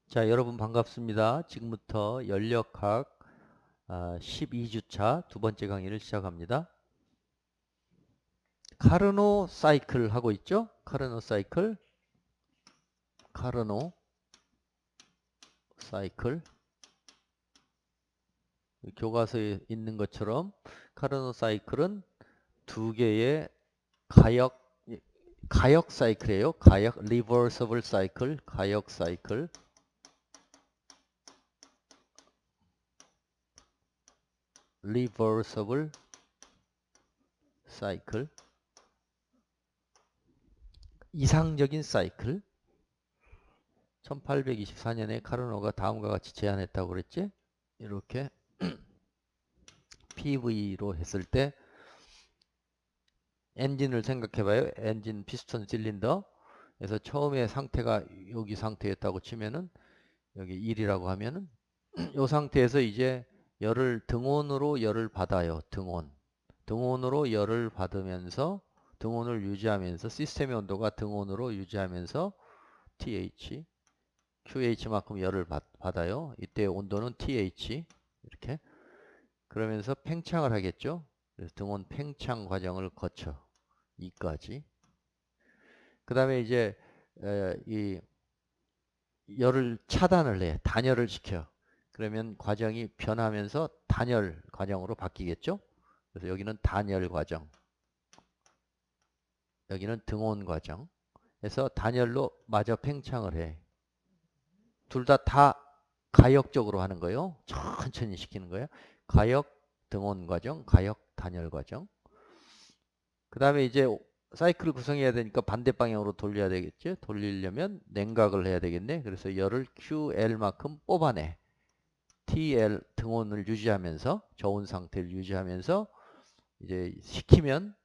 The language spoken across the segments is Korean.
자, 여러분 반갑습니다. 지금부터 연력학 12주차 두 번째 강의를 시작합니다. 카르노 사이클 하고 있죠? 카르노 사이클, 카르노 사이클. 교과서에 있는 것처럼 카르노 사이클은 두 개의 가역 사이클이에요. 가역, 리버서블 사이클, 가역 사이클. 리버서블 사이클. 이상적인 사이클. 1824년에 카르노가 다음과 같이 제안했다고 그랬지? 이렇게 PV로 했을 때 엔진을 생각해 봐요. 엔진 피스톤 실린더. 그래서 처음에 상태가 여기 상태였다고 치면은 여기 1이라고 하면은 이 상태에서 이제 등온으로 열을 받아요. 등온으로 열을 받으면서 등온을 유지하면서 시스템의 온도가 등온으로 유지하면서 TH QH만큼 열을 받아요. 이때 온도는 TH 이렇게 그러면서 팽창을 하겠죠. 그래서 등온 팽창 과정을 거쳐 2까지. 그 다음에 이제 이 열을 차단을 해. 단열을 시켜. 그러면 과정이 변하면서 단열 과정으로 바뀌겠죠. 그래서 여기는 단열 과정. 여기는 등온 과정. 그래서 단열로 마저 팽창을 해. 둘 다 가역적으로 하는 거예요. 천천히 시키는 거예요. 가역 등온 과정, 가역 단열 과정. 그 다음에 이제 사이클을 구성해야 되니까 반대 방향으로 돌려야 되겠죠. 돌리려면 냉각을 해야 되겠네. 그래서 열을 QL만큼 뽑아내. TL 등온을 유지하면서 저온 상태를 유지하면서 이제 식히면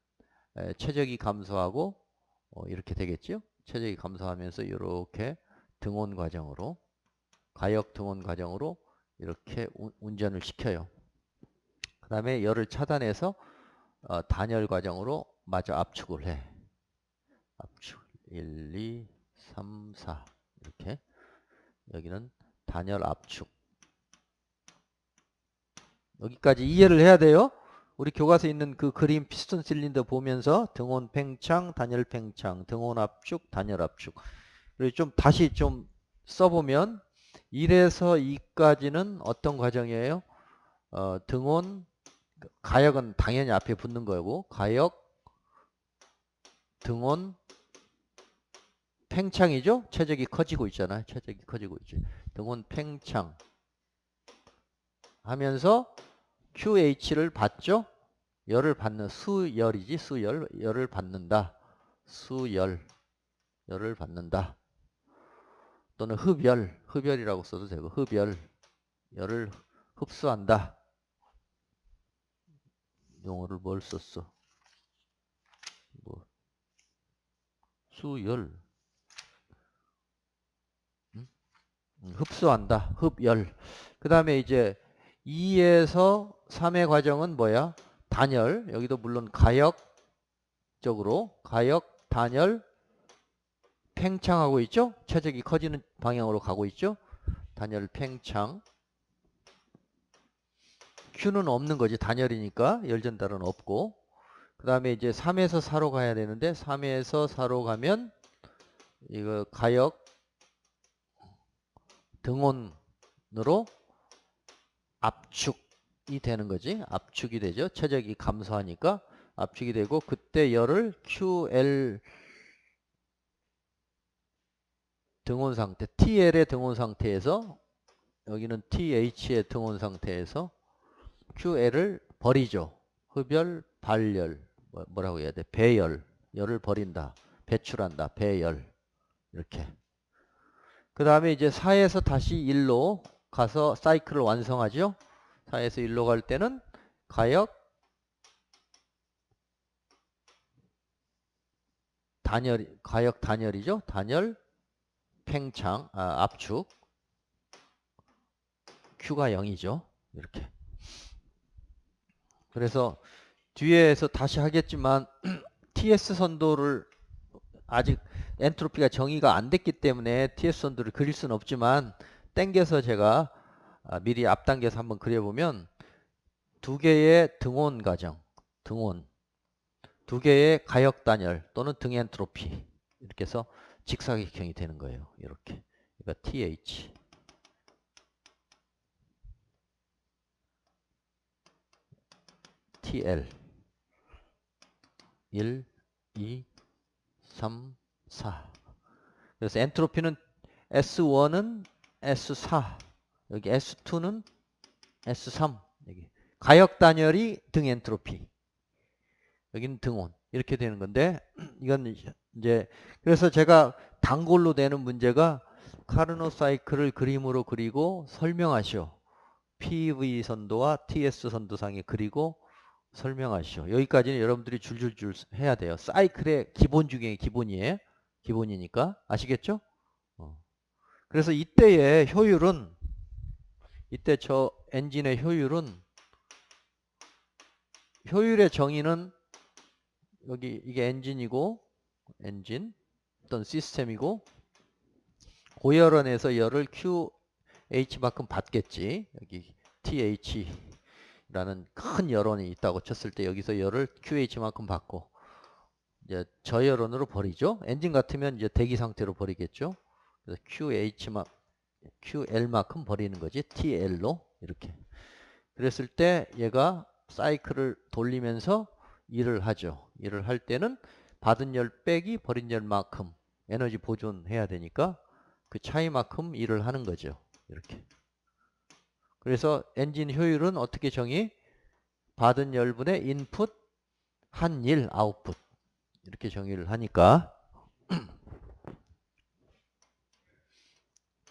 최적이 감소하고 이렇게 되겠죠. 최적이 감소하면서 이렇게 등온 과정으로 가역 등온 과정으로 이렇게 운전을 시켜요. 그 다음에 열을 차단해서 단열 과정으로 마저 압축을 해. 압축 1, 2, 3, 4 이렇게 여기는 단열 압축. 여기까지 이해를 해야 돼요. 우리 교과서에 있는 그 그림 피스톤 실린더 보면서 등온 팽창, 단열 팽창, 등온 압축, 단열 압축. 그리고 좀 다시 좀 써보면 1에서 2까지는 어떤 과정이에요? 등온 가역은 당연히 앞에 붙는 거고 가역 등온 팽창이죠. 최적이 커지고 있잖아요. 최적이 커지고 있죠. 등온 팽창 하면서 QH를 받죠. 열을 받는 수열이지 수열. 열을 받는다. 수열. 열을 받는다. 또는 흡열이라고 써도 되고 흡열. 열을 흡수한다. 용어를 뭘 썼어? 뭐 수열. 흡수한다. 흡열. 그 다음에 이제 2에서 3의 과정은 뭐야? 단열. 여기도 물론 가역적으로 가역, 단열, 팽창하고 있죠? 최적이 커지는 방향으로 가고 있죠? 단열, 팽창. Q는 없는 거지. 단열이니까 열전달은 없고. 그 다음에 이제 3에서 4로 가야 되는데 3에서 4로 가면 이거 가역 등온으로 압축이 되는 거지. 압축이 되죠. 최적이 감소하니까 압축이 되고 그때 열을 QL 등온 상태, TL의 등온 상태에서 여기는 TH의 등온 상태에서 QL을 버리죠. 흡열, 발열, 뭐라고 해야 돼? 배열, 열을 버린다. 배출한다. 배열. 이렇게. 그 다음에 이제 4에서 다시 1로 가서 사이클을 완성하죠. 4에서 1로 갈 때는 가역, 가역 단열이죠. 단열, 팽창, 압축. Q가 0이죠. 이렇게. 그래서 뒤에서 다시 하겠지만 TS 선도를 아직 엔트로피가 정의가 안 됐기 때문에 TS 선도를 그릴 수는 없지만 땡겨서 제가 미리 앞당겨서 한번 그려보면 두 개의 등온 과정, 등온, 두 개의 가역 단열 또는 등 엔트로피 이렇게 해서 직사각형이 되는 거예요. 이렇게. 그러니까 TH TL 1, 2, 3, 4. 그래서 엔트로피는 S1은 S4, 여기 S2는 S3, 여기 가역 단열이 등 엔트로피, 여기는 등온 이렇게 되는 건데 이건 이제 그래서 제가 단골로 되는 문제가 카르노 사이클을 그림으로 그리고 설명하시오. PV 선도와 TS 선도상에 그리고 설명하시오. 여기까지는 여러분들이 줄줄줄 해야 돼요. 사이클의 기본 중에 기본이에요. 기본이니까 아시겠죠? 그래서 이때의 효율은 이때 저 엔진의 효율의 정의는 여기 이게 엔진이고 엔진 어떤 시스템이고 고열원에서 열을 QH만큼 받겠지. 여기 TH라는 큰 열원이 있다고 쳤을 때 여기서 열을 QH만큼 받고 이제 저열원으로 버리죠. 엔진 같으면 이제 대기 상태로 버리겠죠. 그래서 QL만큼 버리는 거지. TL로 이렇게. 그랬을 때 얘가 사이클을 돌리면서 일을 하죠. 일을 할 때는 받은 열 빼기 버린 열만큼 에너지 보존해야 되니까 그 차이만큼 일을 하는 거죠. 이렇게. 그래서 엔진 효율은 어떻게 정의? 받은 열분의 인풋 한 일 아웃풋 이렇게 정의를 하니까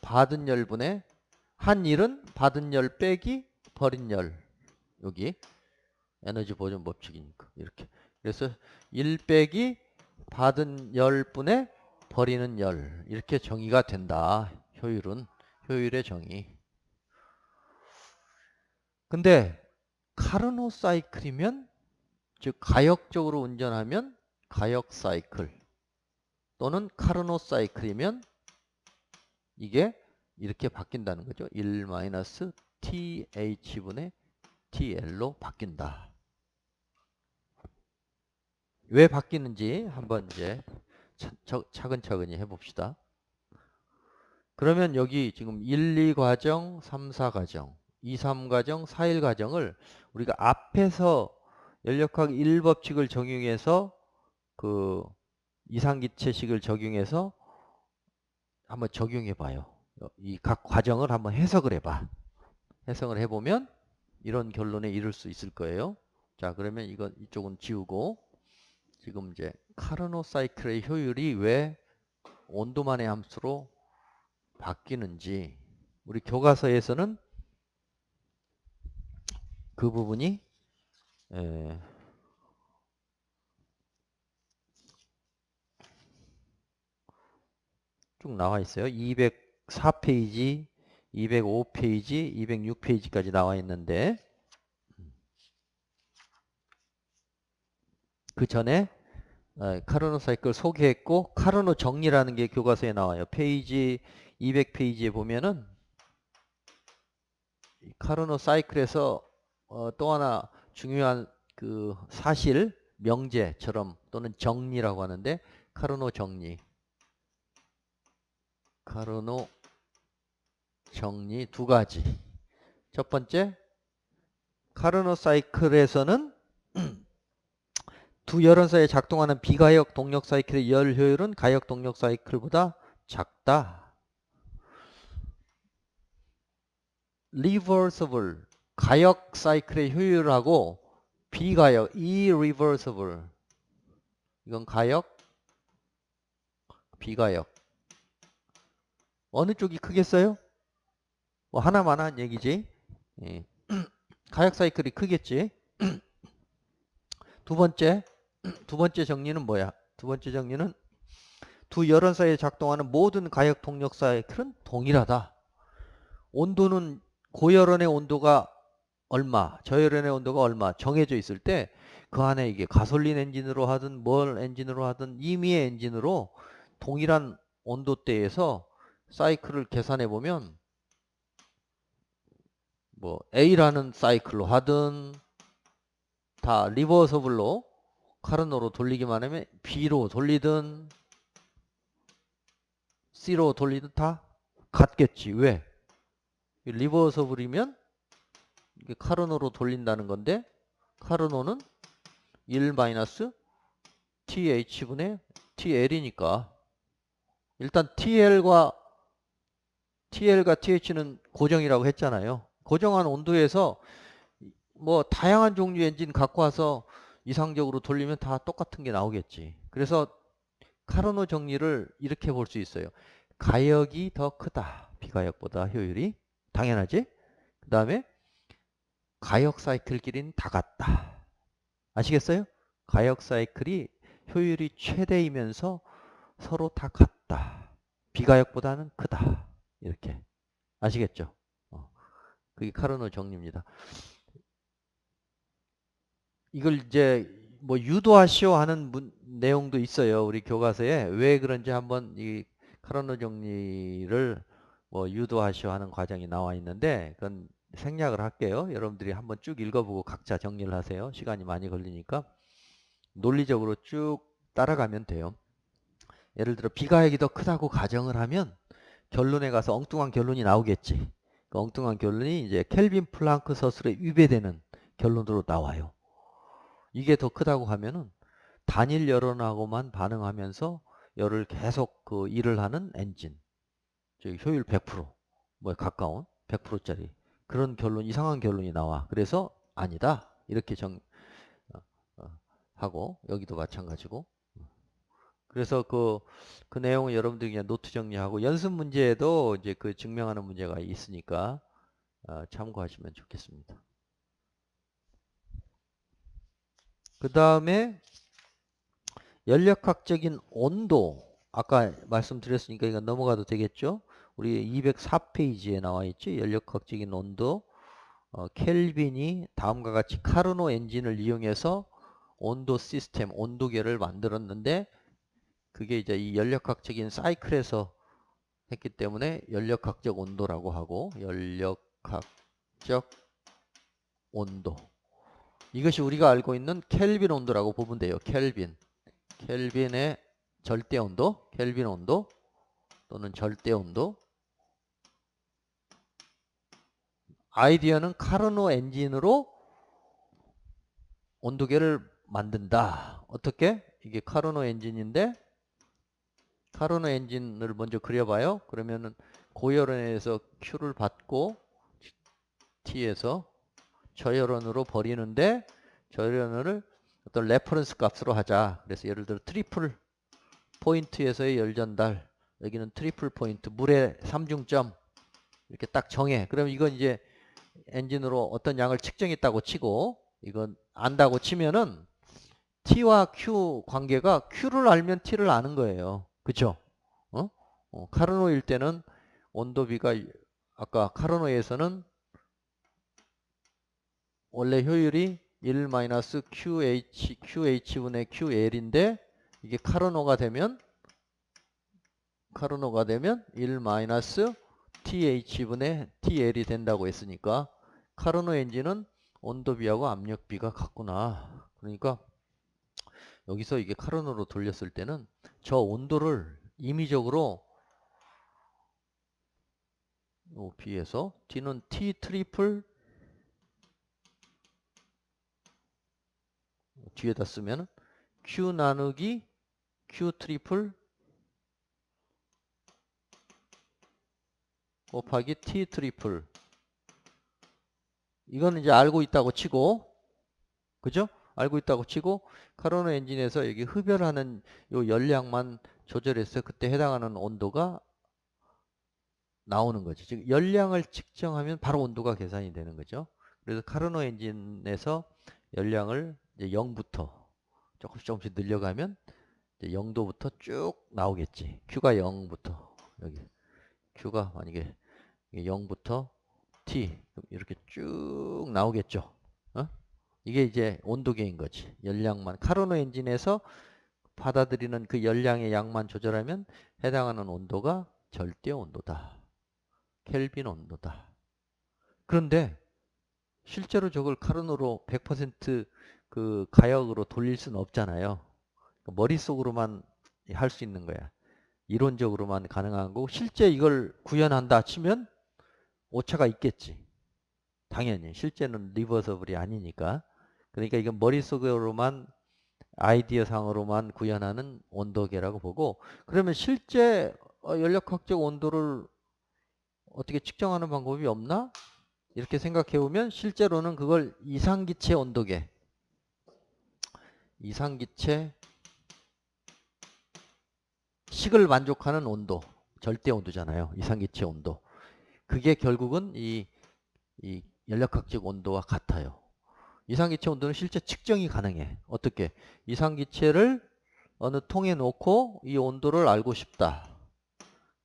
받은 열분의 한 일은 받은 열 빼기 버린 열 여기 에너지 보존 법칙이니까 이렇게. 그래서 1 빼기 받은 열분의 버리는 열 이렇게 정의가 된다. 효율은 효율의 정의. 근데 카르노 사이클이면 즉 가역적으로 운전하면 가역 사이클 또는 카르노 사이클이면 이게 이렇게 바뀐다는 거죠. 1-TH분의 TL로 바뀐다. 왜 바뀌는지 한번 이제 차근차근히 해봅시다. 그러면 여기 지금 1, 2과정, 3, 4과정, 2, 3과정, 4, 1과정을 우리가 앞에서 연력학 1법칙을 적용해서 그 이상기체식을 적용해서 한번 적용해 봐요. 이 각 과정을 한번 해석을 해봐. 해석을 해보면 이런 결론에 이를 수 있을 거예요. 자, 그러면 이쪽은 지우고 지금 이제 카르노 사이클의 효율이 왜 온도만의 함수로 바뀌는지 우리 교과서에서는 그 부분이 쭉 나와 있어요. 204페이지, 205페이지, 206페이지까지 나와 있는데 그 전에 카르노 사이클 소개했고 카르노 정리라는 게 교과서에 나와요. 페이지 200페이지에 보면은 카르노 사이클에서 또 하나 중요한 그 사실 명제처럼 또는 정리라고 하는데 카르노 정리 두 가지. 첫 번째 카르노 사이클에서는 두 열원 사이에 작동하는 비가역 동력 사이클의 열 효율은 가역 동력 사이클보다 작다. 리버서블 가역 사이클의 효율하고 비가역 irreversible 이건 가역 비가역 어느 쪽이 크겠어요? 뭐 하나만 한 얘기지. 예. 가역 사이클이 크겠지. 두 번째 정리는 뭐야? 두 번째 정리는 두 열원 사이에 작동하는 모든 가역 동력 사이클은 동일하다. 온도는 고열원의 온도가 얼마, 저열원의 온도가 얼마 정해져 있을 때 그 안에 이게 가솔린 엔진으로 하든 뭘 엔진으로 하든 임의의 엔진으로 동일한 온도대에서 사이클을 계산해 보면 뭐 A라는 사이클로 하든 다 리버서블로 카르노로 돌리기만 하면 B로 돌리든 C로 돌리든 다 같겠지. 왜? 리버서블이면 이게 카르노로 돌린다는 건데 카르노는 1 마이너스 TH분의 TL이니까 일단 TL과 TH는 고정이라고 했잖아요. 고정한 온도에서 뭐 다양한 종류 엔진 갖고 와서 이상적으로 돌리면 다 똑같은 게 나오겠지. 그래서 카르노 정리를 이렇게 볼 수 있어요. 가역이 더 크다. 비가역보다 효율이. 당연하지? 그 다음에 가역 사이클끼리는 다 같다. 아시겠어요? 가역 사이클이 효율이 최대이면서 서로 다 같다. 비가역보다는 크다. 이렇게. 아시겠죠? 그게 카르노 정리입니다. 이걸 이제 뭐 유도하시오 하는 내용도 있어요. 우리 교과서에. 왜 그런지 한번 이 카르노 정리를 뭐 유도하시오 하는 과정이 나와 있는데 그건 생략을 할게요. 여러분들이 한번 쭉 읽어보고 각자 정리를 하세요. 시간이 많이 걸리니까. 논리적으로 쭉 따라가면 돼요. 예를 들어 비가역이 더 크다고 가정을 하면 결론에 가서 엉뚱한 결론이 나오겠지. 그 엉뚱한 결론이 이제 켈빈 플랑크 서술에 위배되는 결론으로 나와요. 이게 더 크다고 하면은 단일 열원하고만 반응하면서 열을 계속 그 일을 하는 엔진, 즉 효율 100%, 뭐에 가까운 100%짜리 그런 결론, 이상한 결론이 나와. 그래서 아니다 이렇게 어, 하고 여기도 마찬가지고. 그래서 그 내용은 여러분들이 그냥 노트 정리하고 연습 문제에도 이제 그 증명하는 문제가 있으니까 참고하시면 좋겠습니다. 그 다음에 연력학적인 온도 아까 말씀드렸으니까 이거 넘어가도 되겠죠? 우리 204페이지에 나와 있죠. 연력학적인 온도 켈빈이 다음과 같이 카르노 엔진을 이용해서 온도 시스템, 온도계를 만들었는데 그게 이제 이 연력학적인 사이클에서 했기 때문에 연력학적 온도라고 하고 연력학적 온도 이것이 우리가 알고 있는 켈빈 온도라고 보면 돼요. 켈빈의 절대 온도, 켈빈 온도 또는 절대 온도. 아이디어는 카르노 엔진으로 온도계를 만든다. 어떻게? 이게 카르노 엔진인데 카르노 엔진을 먼저 그려봐요. 그러면은 고열원에서 Q를 받고 T에서 저열원으로 버리는데 저열원을 어떤 레퍼런스 값으로 하자. 그래서 예를 들어 트리플 포인트에서의 열 전달 여기는 트리플 포인트 물의 삼중점 이렇게 딱 정해. 그럼 이건 이제 엔진으로 어떤 양을 측정했다고 치고 이건 안다고 치면은 T와 Q 관계가 Q를 알면 T를 아는 거예요. 그쵸? 카르노일 때는 온도비가 아까 카르노에서는 원래 효율이 1-QH분의 QL인데 이게 카르노가 되면 1-TH분의 TL이 된다고 했으니까 카르노 엔진은 온도비하고 압력비가 같구나. 그러니까 여기서 이게 카르노로 돌렸을 때는 저 온도를 임의적으로 B에서 T는 T 트리플 뒤에다 쓰면 Q 나누기 Q 트리플 곱하기 T 트리플 이건 이제 알고 있다고 치고 그죠? 알고 있다고 치고 카르노 엔진에서 여기 흡열하는 요 열량만 조절해서 그때 해당하는 온도가 나오는 거죠. 즉 열량을 측정하면 바로 온도가 계산이 되는 거죠. 그래서 카르노 엔진에서 열량을 이제 0부터 조금씩 늘려가면 이제 0도부터 쭉 나오겠지. Q가 0부터 여기 Q가 만약에 0부터 T 이렇게 쭉 나오겠죠. 이게 이제 온도계인 거지. 열량만 카르노 엔진에서 받아들이는 그 열량의 양만 조절하면 해당하는 온도가 절대 온도다. 켈빈 온도다. 그런데 실제로 저걸 카르노로 100% 가역으로 돌릴 수는 없잖아요. 머릿속으로만 할 수 있는 거야. 이론적으로만 가능한 거고 실제 이걸 구현한다 치면 오차가 있겠지. 당연히 실제는 리버서블이 아니니까. 그러니까 이건 머릿속으로만 아이디어 상으로만 구현하는 온도계라고 보고 그러면 실제 연력학적 온도를 어떻게 측정하는 방법이 없나? 이렇게 생각해 보면 실제로는 그걸 이상기체 온도계 이상기체 식을 만족하는 온도 절대 온도잖아요. 이상기체 온도 그게 결국은 이 연력학적 온도와 같아요. 이상기체 온도는 실제 측정이 가능해. 어떻게? 이상기체를 어느 통에 놓고 이 온도를 알고 싶다.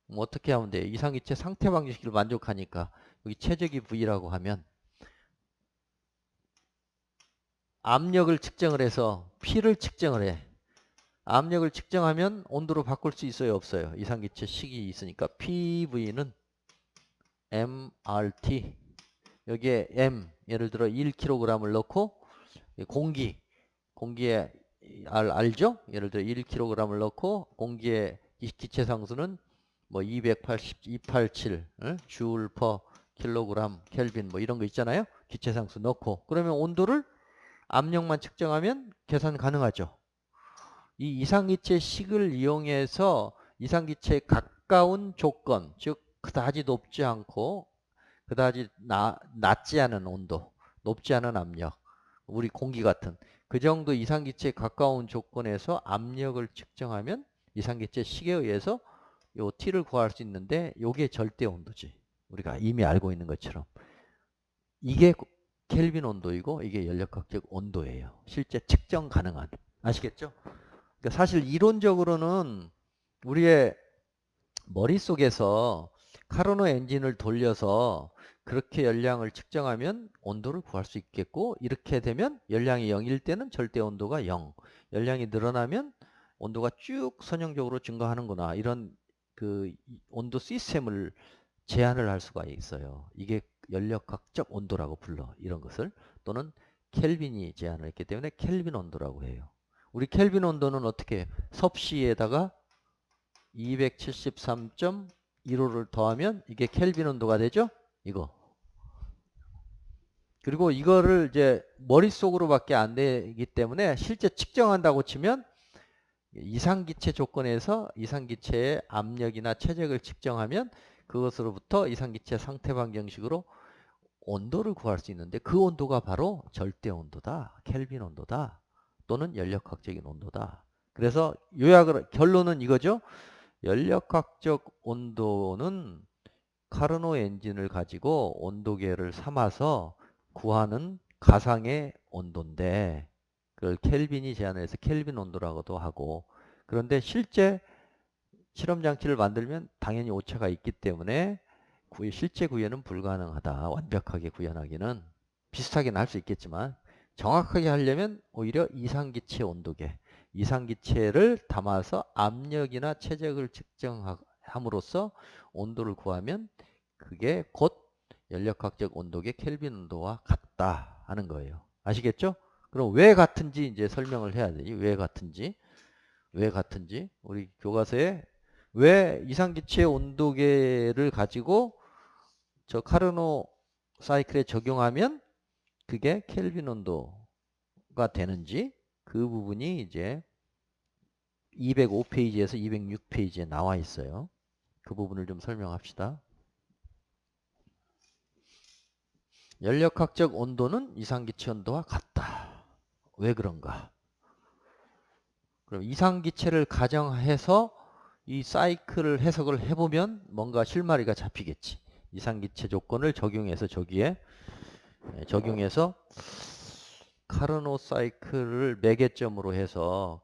뭐 어떻게 하면 돼요? 이상기체 상태 방정식을 만족하니까 여기 최적위 V라고 하면 압력을 측정을 해서 P를 측정을 해. 압력을 측정하면 온도로 바꿀 수 있어요? 없어요? 이상기체 식이 있으니까 PV는 MRT 여기에 M 예를 들어 1kg을 넣고 공기에 알죠? 예를 들어 1kg을 넣고 공기의 기체 상수는 뭐 287 줄 퍼 킬로그램 켈빈 뭐 이런 거 있잖아요. 기체 상수 넣고 그러면 온도를 압력만 측정하면 계산 가능하죠. 이 이상기체 식을 이용해서 이상기체에 가까운 조건 즉 그다지 높지 않고 그다지 낮지 않은 온도 높지 않은 압력 우리 공기 같은 그 정도 이상기체에 가까운 조건에서 압력을 측정하면 이상기체 식에 의해서 요 T를 구할 수 있는데 요게 절대 온도지. 우리가 이미 알고 있는 것처럼. 이게 켈빈 온도이고 이게 연력학적 온도예요. 실제 측정 가능한. 아시겠죠? 그러니까 사실 이론적으로는 우리의 머릿속에서 카르노 엔진을 돌려서 그렇게 열량을 측정하면 온도를 구할 수 있겠고 이렇게 되면 열량이 0일 때는 절대 온도가 0 열량이 늘어나면 온도가 쭉 선형적으로 증가하는구나 이런 그 온도 시스템을 제한을 할 수가 있어요. 이게 연력학적 온도라고 불러 이런 것을 또는 켈빈이 제한을 했기 때문에 켈빈 온도라고 해요. 우리 켈빈 온도는 어떻게 섭씨에다가 273.15를 더하면 이게 켈빈 온도가 되죠? 이거. 그리고 이거를 이제 머릿속으로밖에 안 되기 때문에 실제 측정한다고 치면 이상기체 조건에서 이상기체의 압력이나 체적을 측정하면 그것으로부터 이상기체 상태 방정식으로 온도를 구할 수 있는데 그 온도가 바로 절대 온도다. 켈빈 온도다. 또는 연력학적인 온도다. 그래서 요약을 결론은 이거죠. 연력학적 온도는 카르노 엔진을 가지고 온도계를 삼아서 구하는 가상의 온도인데 그걸 켈빈이 제한해서 켈빈 온도라고도 하고 그런데 실제 실험 장치를 만들면 당연히 오차가 있기 때문에 실제 구현은 불가능하다. 완벽하게 구현하기는 비슷하게는 할 수 있겠지만 정확하게 하려면 오히려 이상기체 온도계 이상기체를 담아서 압력이나 체적을 측정함으로써 온도를 구하면 그게 곧 연력학적 온도계 켈빈 온도와 같다 하는 거예요. 아시겠죠? 그럼 왜 같은지 이제 설명을 해야 되지. 왜 같은지. 왜 같은지. 우리 교과서에 왜 이상기체 온도계를 가지고 저 카르노 사이클에 적용하면 그게 켈빈 온도가 되는지 그 부분이 이제 205페이지에서 206페이지에 나와 있어요. 그 부분을 좀 설명합시다. 연력학적 온도는 이상기체 온도와 같다. 왜 그런가? 그럼 이상기체를 가정해서 이 사이클을 해석을 해보면 뭔가 실마리가 잡히겠지. 이상기체 조건을 적용해서 저기에 적용해서 카르노 사이클을 매개점으로 해서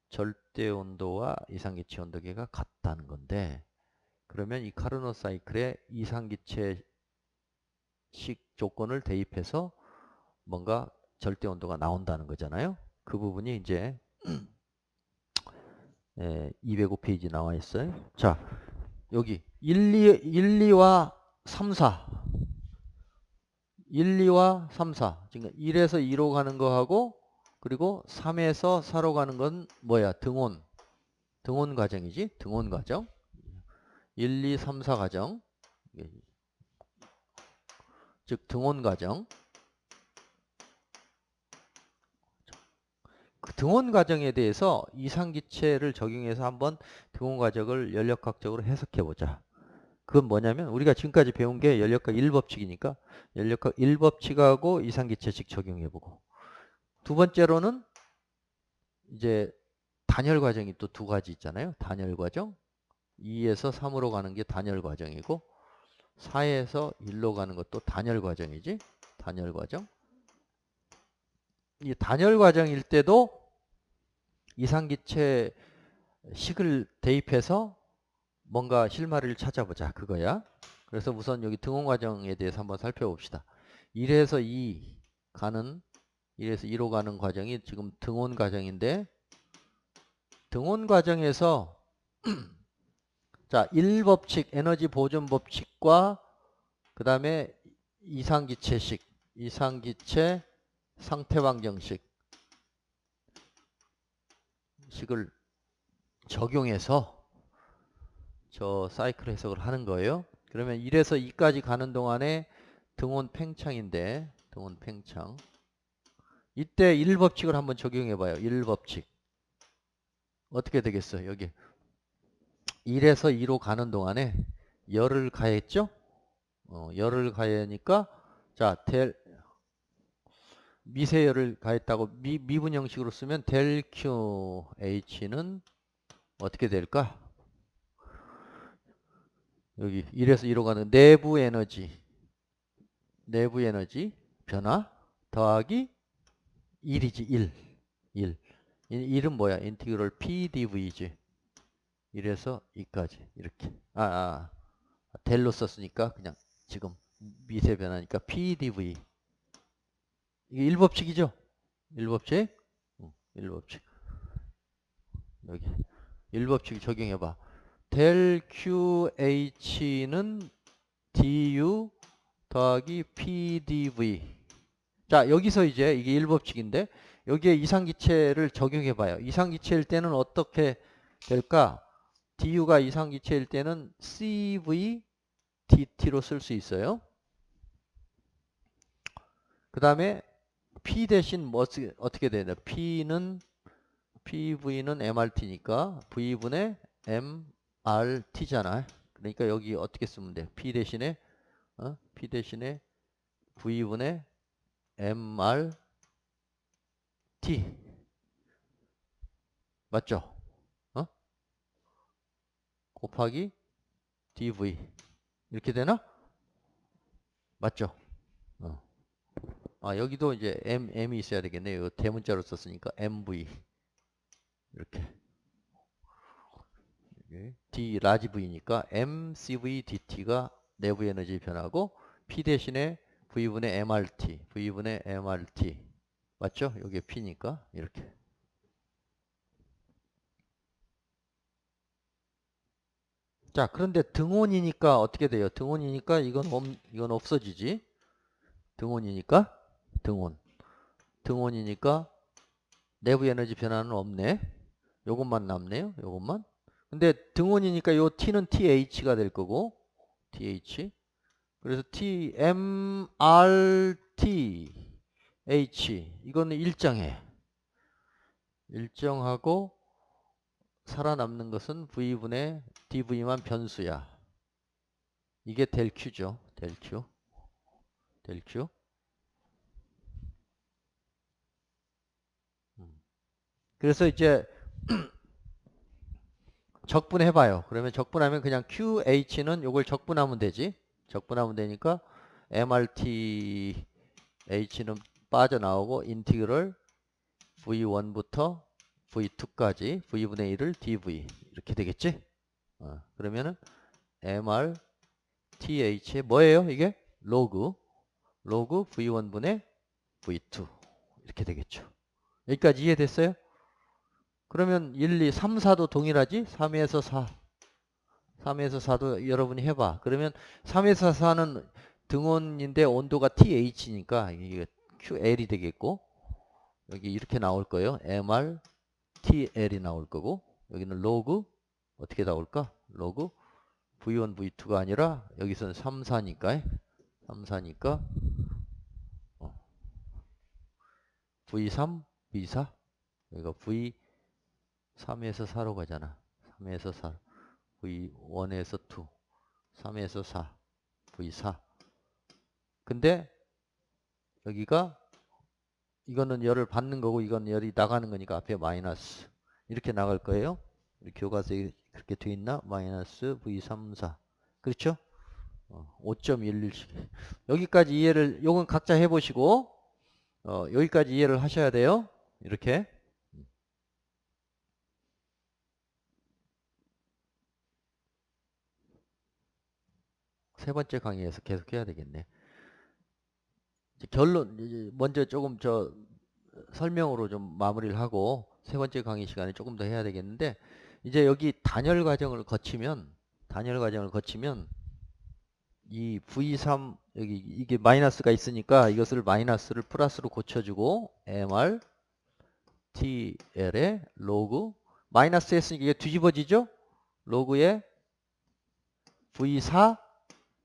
절대 온도와 이상기체 온도계가 같다는 건데 그러면 이 카르노 사이클에 이상기체 식 조건을 대입해서 뭔가 절대 온도가 나온다는 거잖아요. 그 부분이 이제 205페이지 나와 있어요. 자, 여기 1, 2와 3, 4. 1, 2와 3, 4. 그러니까 1에서 2로 가는 거하고 그리고 3에서 4로 가는 건 뭐야? 등원. 등원 과정이지? 등원 과정. 1, 2, 3, 4 과정. 즉 등원 과정. 그 등원 과정에 대해서 이상기체를 적용해서 한번 등원 과정을 연력학적으로 해석해 보자. 그건 뭐냐면 우리가 지금까지 배운 게 연력학 1법칙이니까 연력학 1법칙하고 이상기체식 적용해 보고, 두 번째로는 이제 단열 과정이 또 두 가지 있잖아요. 단열 과정. 2에서 3으로 가는 게 단열 과정이고 4에서 1로 가는 것도 단열 과정이지. 단열 과정. 이 단열 과정일 때도 이상기체 식을 대입해서 뭔가 실마리를 찾아보자 그거야. 그래서 우선 여기 등원 과정에 대해서 한번 살펴봅시다. 1에서 2 가는 1에서 2로 가는 과정이 지금 등원 과정인데, 등원 과정에서 자, 1법칙 에너지 보존 법칙과 그 다음에 이상기체식, 이상기체 상태방정식 식을 적용해서 저 사이클 해석을 하는 거예요. 그러면 1에서 2까지 가는 동안에 등원 팽창인데, 등원 팽창. 이때 1법칙을 한번 적용해 봐요. 1법칙. 어떻게 되겠어요? 여기 1에서 2로 가는 동안에 열을 가했죠? 열을 가하니까 자, 미세열을 가했다고 미분 형식으로 쓰면 델 QH는 어떻게 될까? 여기 1에서 2로 가는 내부 에너지 변화 더하기 1이지. 1. 1은 뭐야? 인티그럴 PdV지. 1에서 2까지 이렇게. 델로 썼으니까 그냥 지금 미세 변화니까 PdV. 이게 1법칙이죠? 1법칙? 1법칙. 여기 1법칙 적용해봐. 델 QH는 du 더하기 PdV. 자, 여기서 이제 이게 1법칙인데 여기에 이상기체를 적용해봐요. 이상기체일 때는 어떻게 될까? du가 이상기체일 때는 CV dt로 쓸 수 있어요. 그 다음에 P 대신 뭐 어떻게 되냐? PV는 MRT니까 V분의 MRT잖아. 그러니까 여기 어떻게 쓰면 돼? P 대신에 V분의 MRT. 맞죠? 곱하기 DV. 이렇게 되나? 맞죠? 여기도 이제 M이 있어야 되겠네요. 이거 대문자로 썼으니까 MV. 이렇게. D 라지 V니까 MCV DT가 내부 에너지 변화고 P 대신에 V분의 MRT. 맞죠? 여기 P니까 이렇게. 자, 그런데 등온이니까 어떻게 돼요? 등온이니까 이건 없어지지. 등온이니까 등온이니까 내부 에너지 변화는 없네. 요것만 남네요. 요것만. 근데 등온이니까 요 T는 TH가 될 거고 TH. 그래서 TMRTH 이거는 일정하고 살아남는 것은 V분의 DV만 변수야. 이게 델 Q죠. 델 Q. 그래서 이제 적분해봐요. 그러면 적분하면 그냥 QH는 요걸 적분하면 되지. 적분하면 되니까 MRTH는 빠져나오고 인티그럴 V1부터 V2까지 V분의 1을 dV 이렇게 되겠지. 그러면은 MRTH의 뭐예요? 이게 로그 V1분의 V2 이렇게 되겠죠. 여기까지 이해됐어요? 그러면 1, 2, 3, 4도 동일하지? 3에서 4. 3에서 4도 여러분이 해봐. 그러면 3에서 4는 등온인데 온도가 TH니까 이게 QL이 되겠고, 여기 이렇게 나올 거예요. MR, TL이 나올 거고, 여기는 로그, 어떻게 나올까? 로그 V1, V2가 아니라 여기서는 3, 4니까, 3, 4니까 V3, V4, 여기가 V3에서 4로 가잖아. 3에서 4, V1에서 2, 3에서 4, V4. 근데 여기가 이거는 열을 받는 거고 이건 열이 나가는 거니까 앞에 마이너스 이렇게 나갈 거예요. 우리 교과서에 그렇게 돼 있나? 마이너스 V34. 그렇죠? 5.11씩. 여기까지 이해를, 요건 각자 해보시고, 여기까지 이해를 하셔야 돼요. 이렇게. 세 번째 강의에서 계속 해야 되겠네. 결론, 먼저 조금 설명으로 좀 마무리를 하고, 세 번째 강의 시간에 조금 더 해야 되겠는데, 이제 여기 단열 과정을 거치면, 이 V3 여기 이게 마이너스가 있으니까 이것을 마이너스를 플러스로 고쳐주고 MR TL의 로그 마이너스 했으니까 이게 뒤집어지죠? 로그에 V4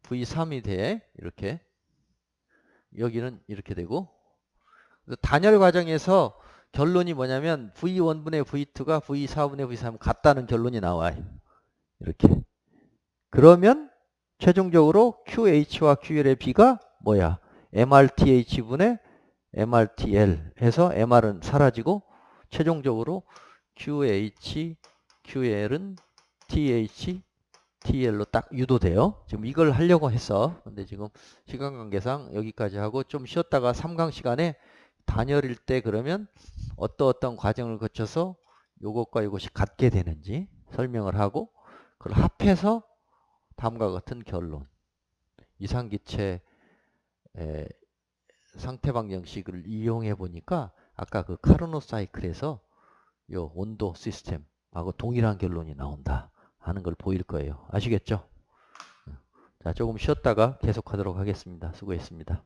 V3이 돼. 이렇게 여기는 이렇게 되고 단열 과정에서 결론이 뭐냐면 V1분의 V2가 V4분의 V3 같다는 결론이 나와요. 이렇게. 그러면 최종적으로 QH와 QL의 B가 뭐야? MRTH분의 MRTL 해서 MR은 사라지고 최종적으로 QH, QL은 TH, TL로 딱 유도돼요. 지금 이걸 하려고 했어. 근데 지금 시간 관계상 여기까지 하고 좀 쉬었다가 3강 시간에 단열일 때 그러면 어떤 과정을 거쳐서 요것과 이것이 같게 되는지 설명을 하고 그걸 합해서 다음과 같은 결론. 이상기체 상태방 정식을 이용해 보니까 아까 그 카르노 사이클에서 요 온도 시스템하고 동일한 결론이 나온다 하는 걸 보일 거예요. 아시겠죠? 자, 조금 쉬었다가 계속하도록 하겠습니다. 수고했습니다.